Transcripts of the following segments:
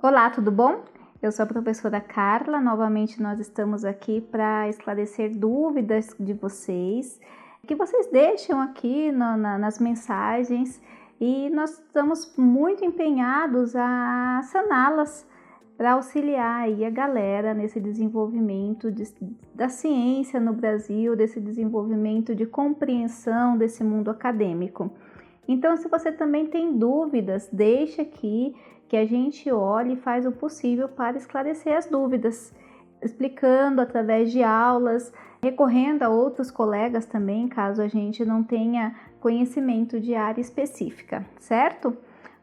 Olá, tudo bom? Eu sou a professora Carla, novamente nós estamos aqui para esclarecer dúvidas de vocês, que vocês deixam aqui nas mensagens e nós estamos muito empenhados a saná-las para auxiliar aí a galera nesse desenvolvimento da ciência no Brasil, desse desenvolvimento de compreensão desse mundo acadêmico. Então, se você também tem dúvidas, deixa aqui que a gente olhe e faz o possível para esclarecer as dúvidas, explicando através de aulas, recorrendo a outros colegas também, caso a gente não tenha conhecimento de área específica, certo?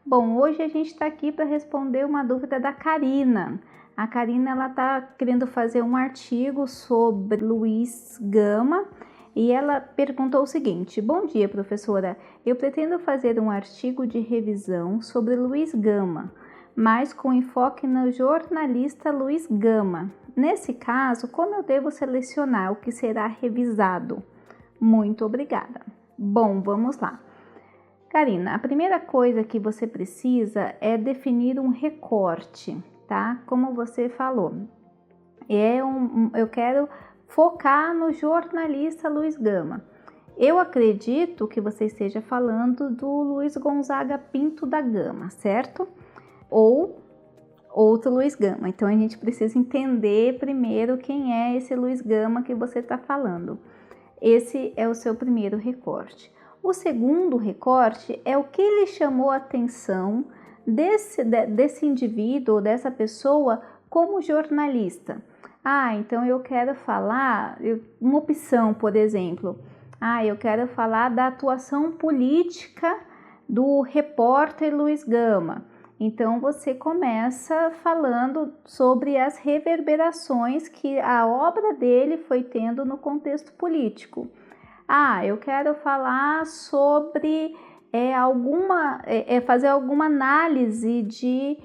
Bom, hoje a gente está aqui para responder uma dúvida da Karina. A Karina, ela está querendo fazer um artigo sobre Luiz Gama e ela perguntou o seguinte: bom dia, professora, eu pretendo fazer um artigo de revisão sobre Luiz Gama, mas com enfoque no jornalista Luiz Gama. Nesse caso, como eu devo selecionar o que será revisado? Muito obrigada. Bom, vamos lá. Karina, a primeira coisa que você precisa é definir um recorte, tá? Como você falou, eu quero focar no jornalista Luiz Gama. Eu acredito que você esteja falando do Luiz Gonzaga Pinto da Gama, certo? Ou outro Luiz Gama. Então a gente precisa entender primeiro quem é esse Luiz Gama que você está falando. Esse é o seu primeiro recorte. O segundo recorte é o que lhe chamou a atenção desse indivíduo, dessa pessoa como jornalista. Então eu quero falar, uma opção, por exemplo, eu quero falar da atuação política do repórter Luiz Gama. Então você começa falando sobre as reverberações que a obra dele foi tendo no contexto político. Eu quero falar sobre fazer alguma análise de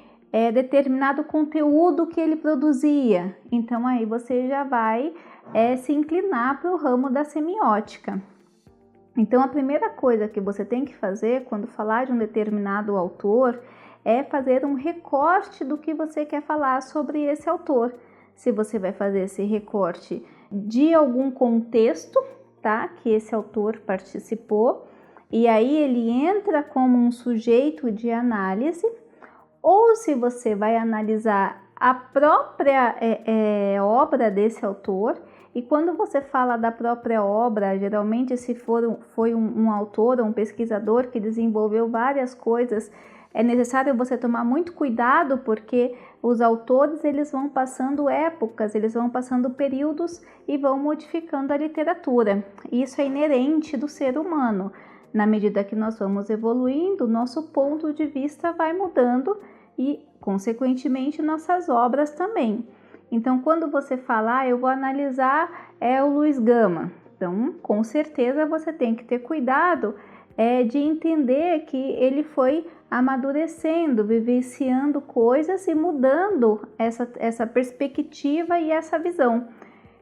determinado conteúdo que ele produzia. Então aí você já vai se inclinar para o ramo da semiótica. Então a primeira coisa que você tem que fazer quando falar de um determinado autor é fazer um recorte do que você quer falar sobre esse autor. Se você vai fazer esse recorte de algum contexto, tá, que esse autor participou, e aí ele entra como um sujeito de análise, ou se você vai analisar a própria obra desse autor. E quando você fala da própria obra, geralmente se foi um autor ou um pesquisador que desenvolveu várias coisas, é necessário você tomar muito cuidado, porque os autores eles vão passando épocas, eles vão passando períodos e vão modificando a literatura. Isso é inerente do ser humano. Na medida que nós vamos evoluindo, nosso ponto de vista vai mudando e, consequentemente, nossas obras também. Então, quando você fala, eu vou analisar o Luiz Gama, então, com certeza você tem que ter cuidado de entender que ele foi amadurecendo, vivenciando coisas e mudando essa perspectiva e essa visão.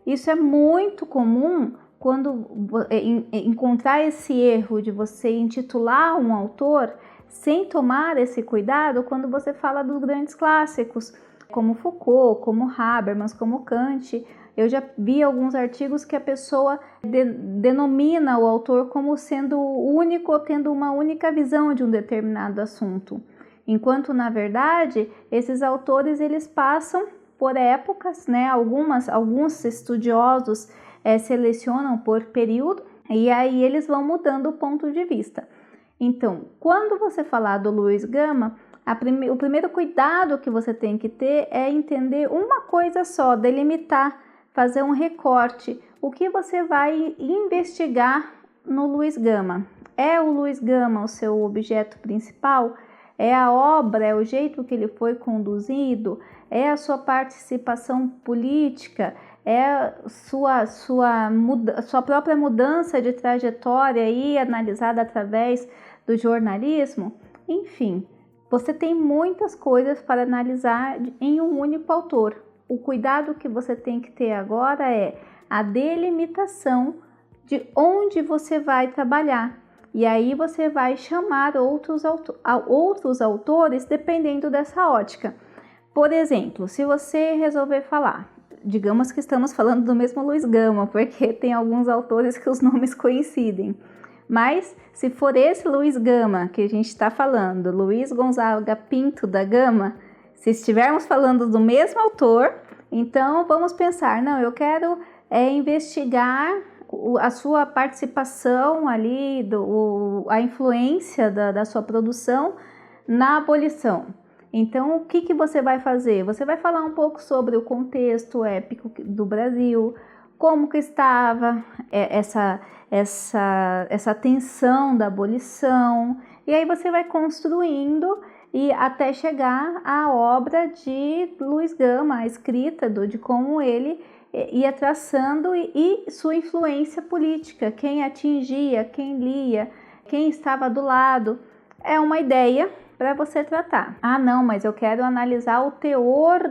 Isso é muito comum quando encontrar esse erro de você intitular um autor sem tomar esse cuidado quando você fala dos grandes clássicos, como Foucault, como Habermas, como Kant. Eu já vi alguns artigos que a pessoa denomina o autor como sendo único ou tendo uma única visão de um determinado assunto. Enquanto, na verdade, esses autores eles passam por épocas, né? Alguns estudiosos selecionam por período e aí eles vão mudando o ponto de vista. Então, quando você falar do Luiz Gama, o primeiro cuidado que você tem que ter é entender uma coisa só, delimitar, fazer um recorte. O que você vai investigar no Luiz Gama? É o Luiz Gama o seu objeto principal? É a obra, é o jeito que ele foi conduzido? É a sua participação política? É a sua própria mudança de trajetória aí, analisada através do jornalismo? Enfim, você tem muitas coisas para analisar em um único autor. O cuidado que você tem que ter agora é a delimitação de onde você vai trabalhar. E aí você vai chamar outros autores dependendo dessa ótica. Por exemplo, se você resolver falar, digamos que estamos falando do mesmo Luiz Gama, porque tem alguns autores que os nomes coincidem. Mas se for esse Luiz Gama que a gente está falando, Luiz Gonzaga Pinto da Gama, se estivermos falando do mesmo autor, então vamos pensar, não, eu quero investigar a sua participação ali, a influência da sua produção na abolição. Então, o que você vai fazer? Você vai falar um pouco sobre o contexto épico do Brasil, como que estava essa tensão da abolição, e aí você vai construindo e até chegar à obra de Luiz Gama, a escrita de como ele ia traçando e sua influência política, quem atingia, quem lia, quem estava do lado. É uma ideia para você tratar. Ah, não, mas eu quero analisar o teor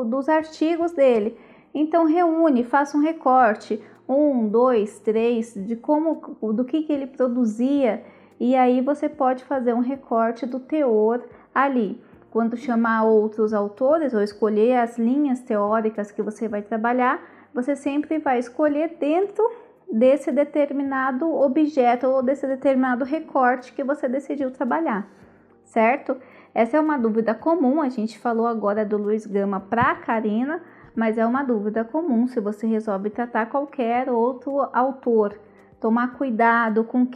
dos artigos dele. Então reúne, faça um recorte, 1, 2, 3, do que ele produzia, e aí você pode fazer um recorte do teor ali. Quando chamar outros autores ou escolher as linhas teóricas que você vai trabalhar, você sempre vai escolher dentro desse determinado objeto ou desse determinado recorte que você decidiu trabalhar, certo? Essa é uma dúvida comum, a gente falou agora do Luiz Gama para a Karina, mas é uma dúvida comum se você resolve tratar qualquer outro autor. Tomar cuidado com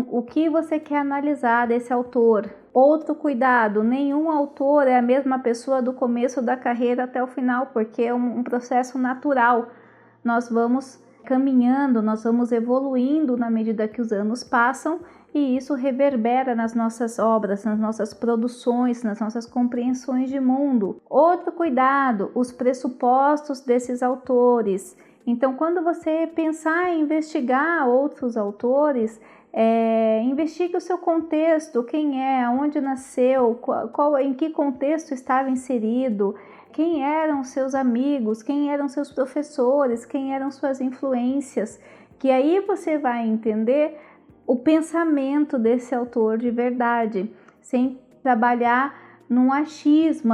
o que você quer analisar desse autor. Outro cuidado, nenhum autor é a mesma pessoa do começo da carreira até o final, porque é um processo natural. Nós vamos caminhando, nós vamos evoluindo na medida que os anos passam, e isso reverbera nas nossas obras, nas nossas produções, nas nossas compreensões de mundo. Outro cuidado, os pressupostos desses autores. Então, quando você pensar em investigar outros autores, investigue o seu contexto, quem é, onde nasceu, em que contexto estava inserido, quem eram seus amigos, quem eram seus professores, quem eram suas influências, que aí você vai entender o pensamento desse autor de verdade, sem trabalhar num achismo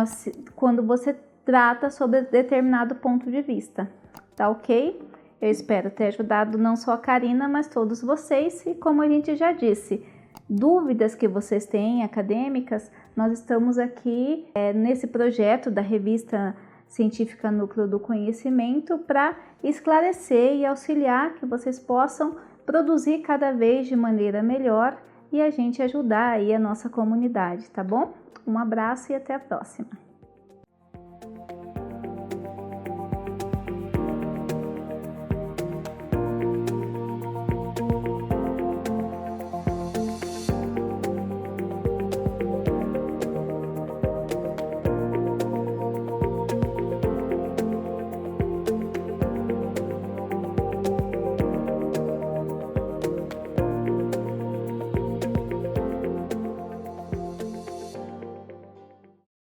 quando você trata sobre determinado ponto de vista, tá ok? Eu espero ter ajudado não só a Karina, mas todos vocês, e como a gente já disse, dúvidas que vocês têm acadêmicas, nós estamos aqui nesse projeto da revista científica Núcleo do Conhecimento para esclarecer e auxiliar que vocês possam produzir cada vez de maneira melhor e a gente ajudar aí a nossa comunidade, tá bom? Um abraço e até a próxima!